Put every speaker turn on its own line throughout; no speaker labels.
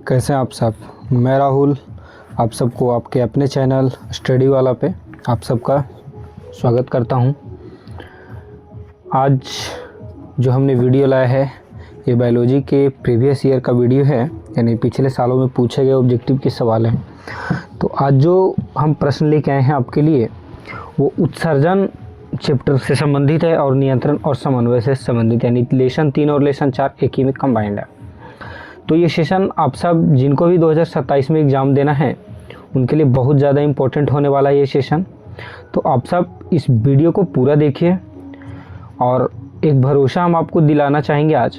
कैसे हैं आप सब। मैं राहुल आप सबको आपके अपने चैनल स्टडी वाला पे आप सबका स्वागत करता हूं। आज जो हमने वीडियो लाया है ये बायोलॉजी के प्रीवियस ईयर का वीडियो है, यानी पिछले सालों में पूछे गए ऑब्जेक्टिव के सवाल हैं। तो आज जो हम प्रश्न लेके आए हैं आपके लिए वो उत्सर्जन चैप्टर से संबंधित है और नियंत्रण और समन्वय से संबंधित, यानी लेसन 3 और लेसन 4 एक ही में कंबाइंड है। तो ये सेशन आप सब जिनको भी 2027 में एग्ज़ाम देना है उनके लिए बहुत ज़्यादा इम्पोर्टेंट होने वाला है ये सेशन। तो आप सब इस वीडियो को पूरा देखिए और एक भरोसा हम आपको दिलाना चाहेंगे आज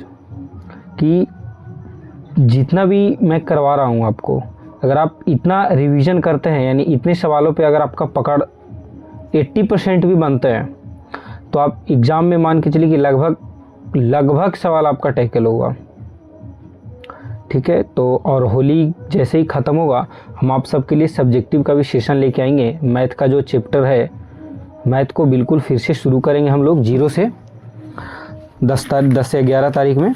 कि जितना भी मैं करवा रहा हूँ आपको, अगर आप इतना रिवीजन करते हैं, यानी इतने सवालों पे अगर आपका पकड़ 80% भी बनते हैं तो आप एग्ज़ाम में मान के चलिए कि लगभग सवाल आपका टैकल होगा। ठीक है, तो और होली जैसे ही ख़त्म होगा हम आप सबके लिए सब्जेक्टिव का भी सेशन लेके आएंगे। मैथ का जो चैप्टर है, मैथ को बिल्कुल फिर से शुरू करेंगे हम लोग 0 से 10 से 11 तारीख में।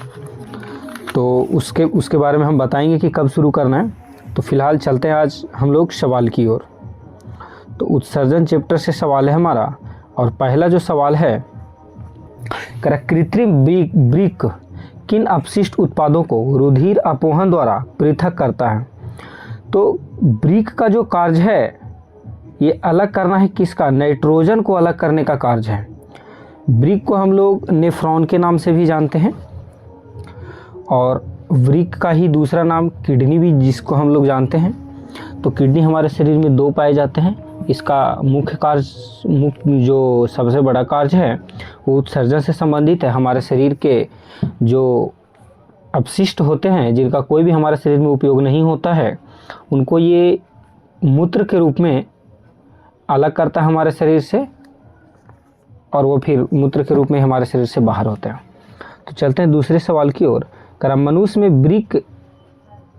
तो उसके बारे में हम बताएंगे कि कब शुरू करना है। तो फिलहाल चलते हैं आज हम लोग सवाल की ओर। तो उत्सर्जन चैप्टर से सवाल है हमारा, और पहला जो सवाल है, कृत्रिम ब्रिक किन अपशिष्ट उत्पादों को रुधिर अपोहन द्वारा पृथक करता है। तो ब्रिक का जो कार्य है ये अलग करना है किसका, नाइट्रोजन को अलग करने का कार्य है। ब्रिक को हम लोग नेफ्रॉन के नाम से भी जानते हैं और ब्रिक का ही दूसरा नाम किडनी भी जिसको हम लोग जानते हैं। तो किडनी हमारे शरीर में 2 पाए जाते हैं। इसका मुख्य जो सबसे बड़ा कार्य है वो उत्सर्जन से संबंधित है। हमारे शरीर के जो अपशिष्ट होते हैं जिनका कोई भी हमारे शरीर में उपयोग नहीं होता है उनको ये मूत्र के रूप में अलग करता है हमारे शरीर से, और वो फिर मूत्र के रूप में हमारे शरीर से बाहर होते हैं। तो चलते हैं दूसरे सवाल की ओर। मनुष्य में ब्रिक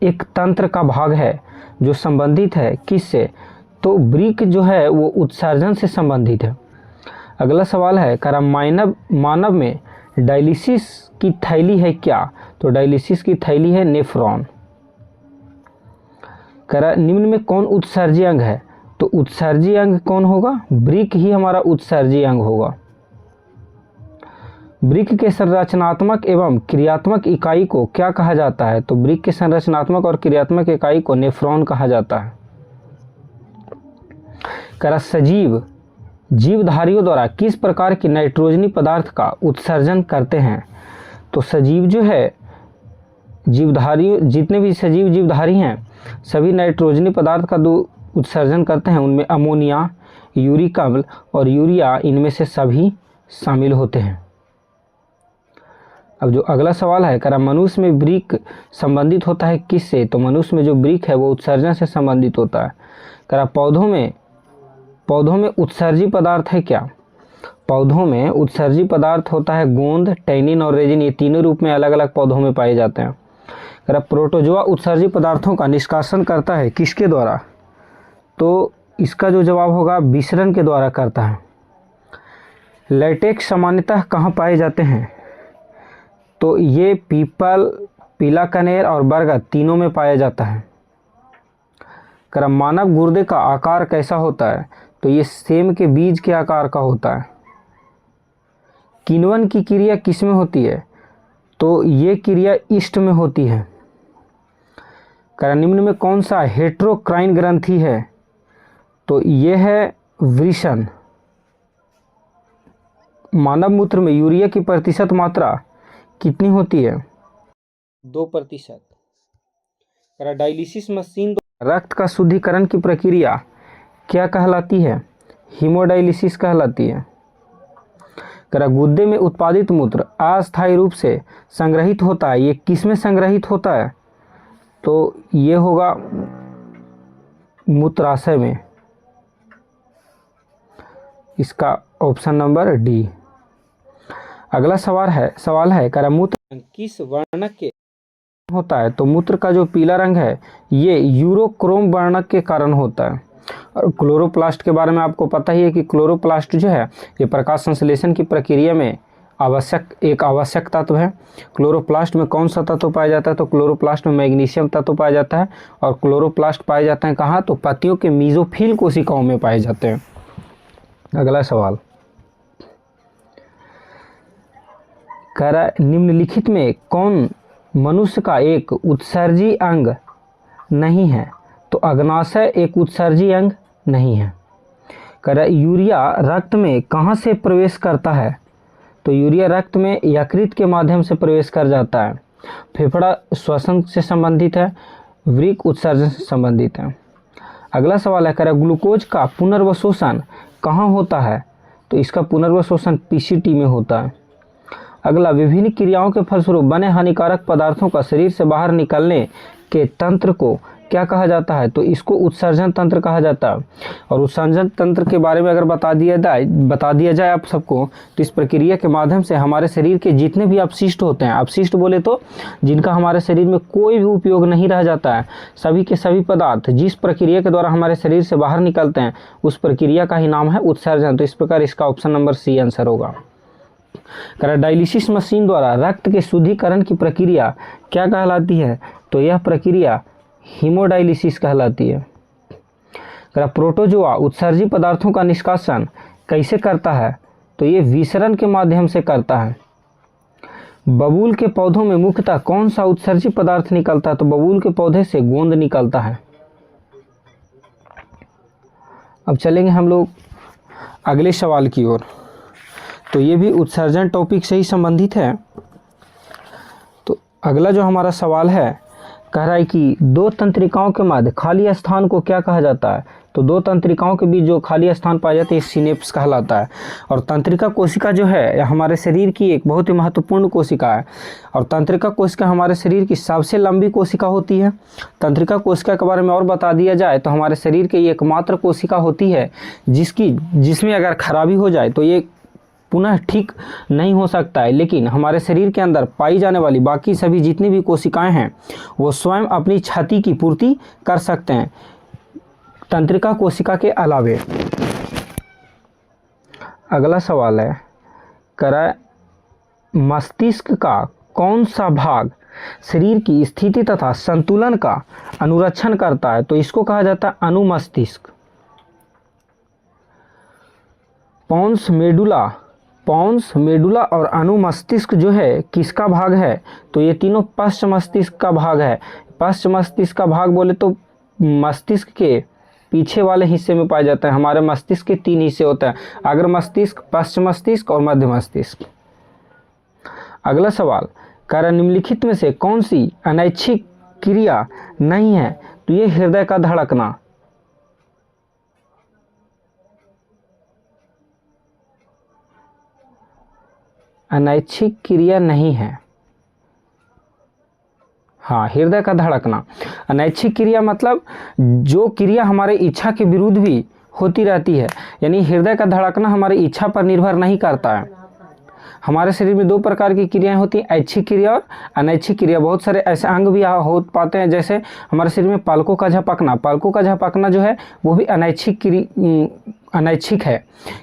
एक तंत्र का भाग है जो संबंधित है किससे। तो ब्रिक जो है वो उत्सर्जन से संबंधित है। अगला सवाल है, मानव में डायलिसिस की थैली है क्या। तो डायलिसिस की थैली है नेफ्रॉन। निम्न में कौन उत्सर्जी अंग है। तो उत्सर्जी अंग कौन होगा, ब्रिक ही हमारा उत्सर्जी अंग होगा। ब्रिक के संरचनात्मक एवं क्रियात्मक इकाई को क्या कहा जाता है। तो ब्रिक के संरचनात्मक और क्रियात्मक इकाई को नेफ्रॉन कहा जाता है। सजीव जीवधारियों द्वारा किस प्रकार की नाइट्रोजनी पदार्थ का उत्सर्जन करते हैं। तो सजीव जो है, जीवधारी जितने भी सजीव जीवधारी हैं सभी नाइट्रोजनी पदार्थ का उत्सर्जन करते हैं। उनमें अमोनिया, यूरिक अम्ल और यूरिया, इनमें से सभी शामिल होते हैं। अब जो अगला सवाल है, मनुष्य में ब्रिक संबंधित होता है किससे। तो मनुष्य में जो ब्रिक है वो उत्सर्जन से संबंधित होता है। पौधों में उत्सर्जी पदार्थ है क्या। पौधों में उत्सर्जी पदार्थ होता है गोंद, टैनिन और रेजिन। ये तीनों रूप में अलग अलग पौधों में पाए जाते हैं। प्रोटोजोआ उत्सर्जी पदार्थों का निष्कासन करता है किसके द्वारा। तो इसका जो जवाब होगा विसरण के द्वारा करता है। लेटेक्स सामान्यतः कहाँ पाए जाते हैं। तो ये पीपल, पीला कनेर और बरगद तीनों में पाया जाता है। मानव गुर्दे का आकार कैसा होता है। तो ये सेम के बीज के आकार का होता है। किण्वन की क्रिया किस में होती है। तो ये क्रिया ईस्ट में होती है। निम्न में कौन सा हेट्रोक्राइन ग्रंथि है। तो ये है वृषण। मानव मूत्र में यूरिया की प्रतिशत मात्रा कितनी होती है। 2%। डायलिसिस मशीन रक्त का शुद्धिकरण की प्रक्रिया क्या कहलाती है। हीमोडायलिसिस कहलाती है। गुर्दे में उत्पादित मूत्र अस्थायी रूप से संग्रहित होता है, ये किस में संग्रहित होता है। तो ये होगा मूत्राशय में। इसका ऑप्शन नंबर डी। अगला सवाल है मूत्र किस वर्णक के होता है। तो मूत्र का जो पीला रंग है ये यूरोक्रोम वर्णक के कारण होता है। और क्लोरोप्लास्ट के बारे में आपको पता ही है कि क्लोरोप्लास्ट जो है ये प्रकाश संश्लेषण की प्रक्रिया में एक आवश्यक तत्व है। क्लोरोप्लास्ट में कौन सा तत्व पाया जाता है? तो क्लोरोप्लास्ट में मैग्नीशियम तत्व पाया जाता है। और क्लोरोप्लास्ट पाए जाते हैं कहाँ? तो पत्तियों के मीजोफिल कोशिकाओं में पाए जाते हैं। अगला सवाल कह रहा है निम्नलिखित में कौन मनुष्य का एक उत्सर्जी अंग नहीं है? तो अग्नाशय एक उत्सर्जी अंग नहीं है। कह रहा है यूरिया रक्त में कहाँ से प्रवेश करता है? तो यूरिया रक्त में यकृत के माध्यम से प्रवेश कर जाता है। फेफड़ा श्वसन से संबंधित है, वृक्क उत्सर्जन से संबंधित है। अगला सवाल है कह रहा है ग्लूकोज का पुनर्वशोषण कहाँ होता है? तो इसका पुनर्वशोषण पीसीटी में होता है। अगला विभिन्न क्रियाओं के फलस्वरूप बने हानिकारक पदार्थों का शरीर से बाहर निकलने के तंत्र को क्या कहा जाता है? तो इसको उत्सर्जन तंत्र कहा जाता है। और उत्सर्जन तंत्र के बारे में अगर बता दिया जाए आप सबको, तो इस प्रक्रिया के माध्यम से हमारे शरीर के जितने भी अपशिष्ट होते हैं, अपशिष्ट बोले तो जिनका हमारे शरीर में कोई भी उपयोग नहीं रह जाता है, सभी के सभी पदार्थ जिस प्रक्रिया के द्वारा हमारे शरीर से बाहर निकलते हैं उस प्रक्रिया का ही नाम है उत्सर्जन। तो इस प्रकार इसका ऑप्शन नंबर सी आंसर होगा। डायलिसिस मशीन द्वारा रक्त के शुद्धिकरण की प्रक्रिया क्या कहलाती है? तो यह प्रक्रिया हीमोडायलिसिस कहलाती है। प्रोटोजोआ उत्सर्जी पदार्थों का निष्कासन कैसे करता है? तो ये विसरण के माध्यम से करता है। बबूल के पौधों में मुख्यतः कौन सा उत्सर्जी पदार्थ निकलता है? तो बबूल के पौधे से गोंद निकलता है। अब चलेंगे हम लोग अगले सवाल की ओर। तो ये भी उत्सर्जन टॉपिक से ही संबंधित है। तो अगला जो हमारा सवाल है कह रहा है कि दो तंत्रिकाओं के मध्य खाली स्थान को क्या कहा जाता है? तो दो तंत्रिकाओं के बीच जो खाली स्थान पाया जाता है सिनेप्स कहलाता है। और तंत्रिका कोशिका जो है हमारे शरीर की एक बहुत ही महत्वपूर्ण कोशिका है। और तंत्रिका कोशिका हमारे शरीर की सबसे लंबी कोशिका होती है। तंत्रिका कोशिका के बारे में और बता दिया जाए तो हमारे शरीर की एकमात्र कोशिका होती है जिसमें अगर खराबी हो जाए तो ये पुनः ठीक नहीं हो सकता है। लेकिन हमारे शरीर के अंदर पाई जाने वाली बाकी सभी जितनी भी कोशिकाएं हैं वो स्वयं अपनी क्षति की पूर्ति कर सकते हैं तंत्रिका कोशिका के अलावे। अगला सवाल है कह रहा है मस्तिष्क का कौन सा भाग शरीर की स्थिति तथा संतुलन का अनुरक्षण करता है? तो इसको कहा जाता है अनुमस्तिष्क। पॉन्स मेडुला और अनुमस्तिष्क जो है किसका भाग है? तो ये तीनों पश्च मस्तिष्क का भाग है। पश्च मस्तिष्क का भाग बोले तो मस्तिष्क के पीछे वाले हिस्से में पाया जाता है। हमारे मस्तिष्क के 3 हिस्से होते हैं, अग्र मस्तिष्क, पश्च मस्तिष्क और मध्य मस्तिष्क। अगला सवाल कह रहा निम्नलिखित में से कौन सी अनैच्छिक क्रिया नहीं है? तो ये हृदय का धड़कना। अनैच्छिक क्रिया नहीं है। हाँ, हृदय का धड़कना। अनैच्छिक क्रिया मतलब जो क्रिया हमारे इच्छा के विरुद्ध भी होती रहती है, यानी हृदय का धड़कना हमारी इच्छा पर निर्भर नहीं करता है। हमारे शरीर में 2 प्रकार की क्रियाएं होती हैं, ऐच्छिक क्रिया और अनैच्छिक क्रिया। बहुत सारे ऐसे अंग भी हो पाते हैं, जैसे हमारे शरीर में पलकों का झपकना जो है वो भी अनैच्छिक है,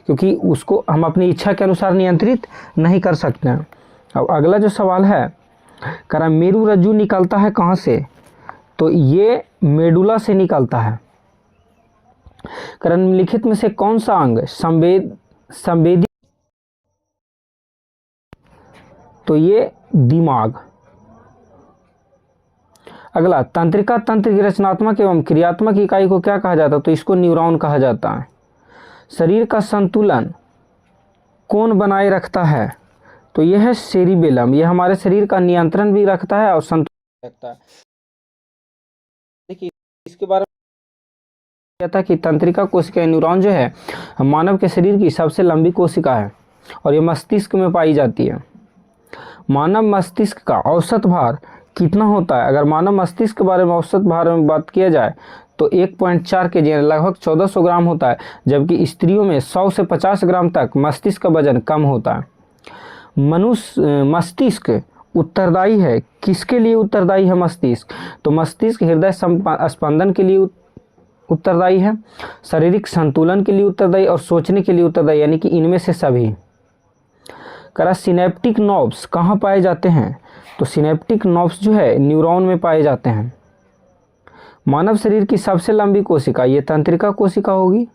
क्योंकि उसको हम अपनी इच्छा के अनुसार नियंत्रित नहीं कर सकते हैं। अब अगला जो सवाल है कह रहा मेरु रज्जु निकलता है कहाँ से? तो ये मेडुला से निकलता है। कह रहा निम्नलिखित में से कौन सा अंग संवेदी? तो ये दिमाग। अगला तंत्रिका तंत्र की रचनात्मक एवं क्रियात्मक इकाई को क्या कहा जाता है? तो इसको न्यूरॉन कहा जाता है। शरीर का संतुलन कौन बनाए रखता है? तो यह है सेरिबेलम। यह हमारे शरीर का नियंत्रण भी रखता है और संतुलन रखता है। देखिए इसके बारे में कहता है कि तंत्रिका कोशिका न्यूरॉन जो है मानव के शरीर की सबसे लंबी कोशिका है और ये मस्तिष्क में पाई जाती है। मानव मस्तिष्क का औसत भार कितना होता है? अगर मानव मस्तिष्क के बारे में औसत भार में बात किया जाए तो 1.4 kg लगभग 1400 ग्राम होता है, जबकि स्त्रियों में 100 से 50 ग्राम तक मस्तिष्क का वजन कम होता है। मनुष्य मस्तिष्क उत्तरदायी है किसके लिए? उत्तरदायी है मस्तिष्क। तो मस्तिष्क हृदय स्पंदन के लिए उत्तरदायी है, शारीरिक संतुलन के लिए उत्तरदायी और सोचने के लिए उत्तरदायी, यानी कि इनमें से सभी। करा सिनेप्टिक नॉब्स कहाँ पाए जाते हैं? तो सिनेप्टिक नॉब्स जो है न्यूरॉन में पाए जाते हैं। मानव शरीर की सबसे लंबी कोशिका ये तंत्रिका कोशिका होगी।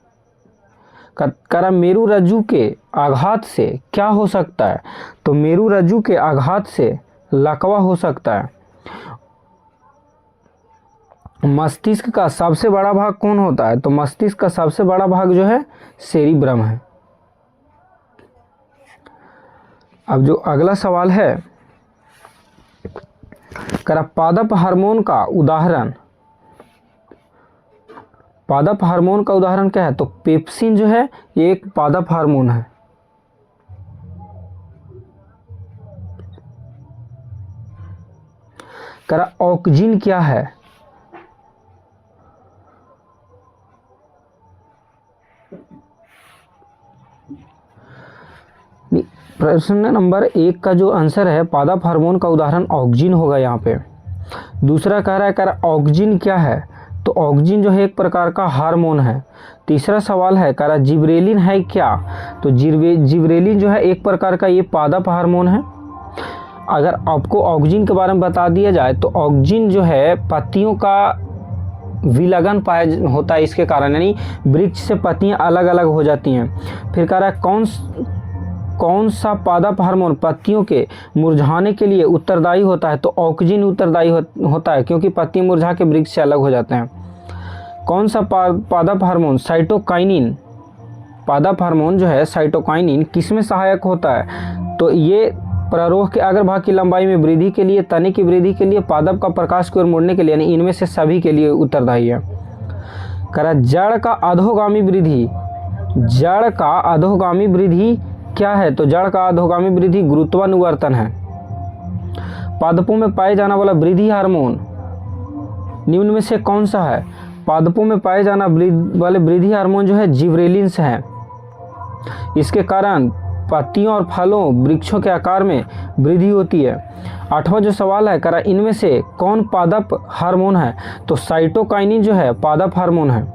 करा मेरुरज्जु के आघात से क्या हो सकता है? तो मेरुरज्जु के आघात से लकवा हो सकता है। मस्तिष्क का सबसे बड़ा भाग कौन होता है? तो मस्तिष्क का सबसे बड़ा भाग जो है सेरिब्रम है। अब जो अगला सवाल है, करा पादप हार्मोन का उदाहरण, पादप हार्मोन का उदाहरण क्या है? तो पेप्सिन जो है ये एक पादप हार्मोन है। करा ऑक्जिन क्या है? प्रश्न नंबर 1 का जो आंसर है पादप हार्मोन का उदाहरण ऑक्जिन होगा यहाँ पे। दूसरा कह रहा है करा ऑक्जिन क्या है? तो ऑक्जिन जो है एक प्रकार का हार्मोन है। तीसरा सवाल है करा जिब्रेलिन है क्या? तो जिब्रेलिन जो है एक प्रकार का ये पादप हार्मोन है। अगर आपको ऑक्जिन के बारे में बता दिया जाए तो ऑक्जिन जो है पत्तियों का विलगन पाया होता है, इसके कारण यानी वृक्ष से पत्तियां अलग अलग हो जाती हैं। फिर कह रहा है कौन सा पादप हार्मोन पत्तियों के मुरझाने के लिए उत्तरदायी होता है? तो ऑक्जिन उत्तरदायी होता है, क्योंकि पत्ती मुरझा के वृक्ष से अलग हो जाते हैं। कौन सा पादप हार्मोन साइटोकाइनिन, पादप हार्मोन जो है साइटोकाइनिन किस में सहायक होता है? तो ये प्ररोह के अग्रभाग की लंबाई में वृद्धि के लिए, तने की वृद्धि के लिए, पादप का प्रकाश की ओर मुड़ने के लिए, यानी इनमें से सभी के लिए उत्तरदायी है। करा जड़ का अधोगामी वृद्धि, जड़ का अधोगामी वृद्धि क्या है? तो जड़ का अधोगामी वृद्धि गुरुत्वानुवर्तन है। पादपों में पाए जाने वाला वृद्धि हार्मोन निम्न में से कौन सा है? पादपों में पाए जाने वाले वृद्धि हार्मोन जो है जिब्रेलिन्स हैं। इसके कारण पत्तियों और फलों, वृक्षों के आकार में वृद्धि होती है। 8वां जो सवाल है करा इनमें से कौन पादप हार्मोन है? तो साइटोकाइनिन जो है पादप हार्मोन है।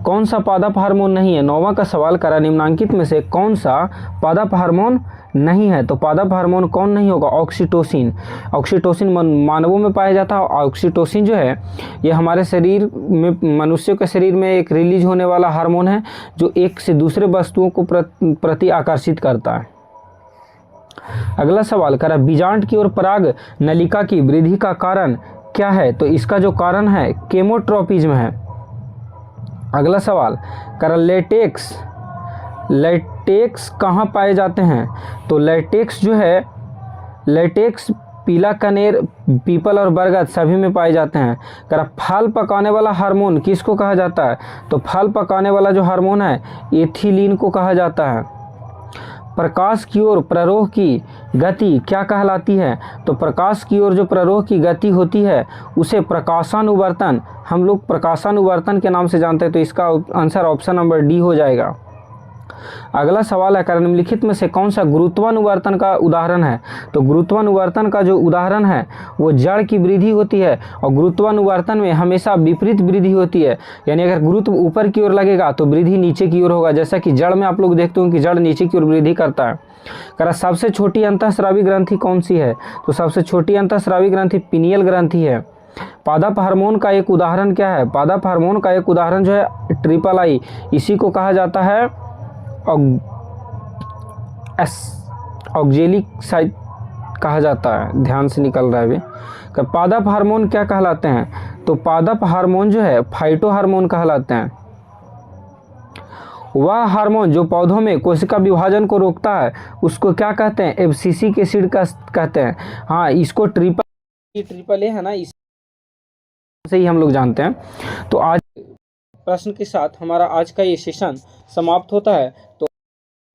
कौन सा पादप हार्मोन नहीं है? 9वां का सवाल करा निम्नांकित में से कौन सा पादप हार्मोन नहीं है? तो पादप हार्मोन कौन नहीं होगा? ऑक्सीटोसिन। ऑक्सीटोसिन मानवों में पाया जाता है। ऑक्सीटोसिन जो है ये हमारे शरीर में, मनुष्यों के शरीर में एक रिलीज होने वाला हार्मोन है जो एक से दूसरे वस्तुओं को प्रति आकर्षित करता है। अगला सवाल करा बीजांड की ओर पराग नलिका की वृद्धि का कारण क्या है? तो इसका जो कारण है केमोट्रोपिज्म है। अगला सवाल करा लेटेक्स, लेटेक्स कहाँ पाए जाते हैं? तो लेटेक्स जो है, लेटेक्स पीला कनेर, पीपल और बरगद सभी में पाए जाते हैं। करा फल पकाने वाला हार्मोन किसको कहा जाता है? तो फल पकाने वाला जो हार्मोन है एथिलीन को कहा जाता है। प्रकाश की ओर प्ररोह की गति क्या कहलाती है? तो प्रकाश की ओर जो प्ररोह की गति होती है उसे प्रकाशानुवर्तन, हम लोग प्रकाशानुवर्तन के नाम से जानते हैं। तो इसका आंसर ऑप्शन नंबर डी हो जाएगा। अगला सवाल है निम्नलिखित में से कौन सा गुरुत्वानुवर्तन का उदाहरण है? तो गुरुत्वानुवर्तन का जो उदाहरण है वो जड़ की वृद्धि होती है, और गुरुत्वानुवर्तन में हमेशा विपरीत वृद्धि होती है, यानी अगर गुरुत्व ऊपर की ओर लगेगा तो वृद्धि नीचे की ओर होगा। जैसा कि जड़ में आप लोग देखते हो कि जड़ नीचे की ओर वृद्धि करता है। करा सबसे छोटी अंतःस्रावी ग्रंथि कौन सी है? तो सबसे छोटी अंतःस्रावी ग्रंथि पिनियल ग्रंथि है। पादप हार्मोन का एक उदाहरण क्या है? पादप हार्मोन का एक उदाहरण जो है ट्रिपल आई, इसी को कहा जाता है ऑक्जेलिक साइट कहा जाता है। ध्यान से निकल रहा है अभी। पादप हार्मोन क्या कहलाते हैं? तो पादप हार्मोन जो है फाइटो हार्मोन कहलाते हैं। वह हार्मोन जो पौधों में कोशिका विभाजन को रोकता है उसको क्या कहते हैं? एब्सिसिक एसिड का कहते हैं। हाँ, इसको ट्रिपल ए है ना, इसे ही हम लोग जानते हैं। तो आज प्रश्न के साथ हमारा आज का ये सेशन समाप्त होता है। तो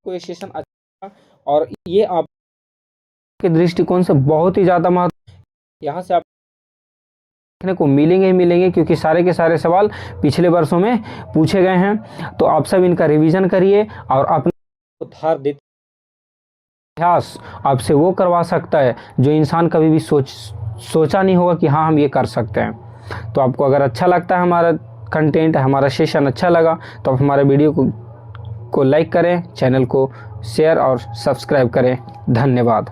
ये सेशन अच्छा और ये आपके दृष्टिकोण से बहुत ही ज़्यादा महत्व, यहाँ से आप देखने को मिलेंगे क्योंकि सारे के सारे सवाल पिछले वर्षों में पूछे गए हैं। तो आप सब इनका रिवीजन करिए और अपने उद्धार देते अभ्यास आपसे वो करवा सकता है जो इंसान कभी भी सोचा नहीं होगा कि हाँ हम ये कर सकते हैं। तो आपको अगर अच्छा लगता है हमारा कंटेंट, हमारा सेशन अच्छा लगा तो आप हमारे वीडियो को को लाइक करें, चैनल को शेयर और सब्सक्राइब करें। धन्यवाद।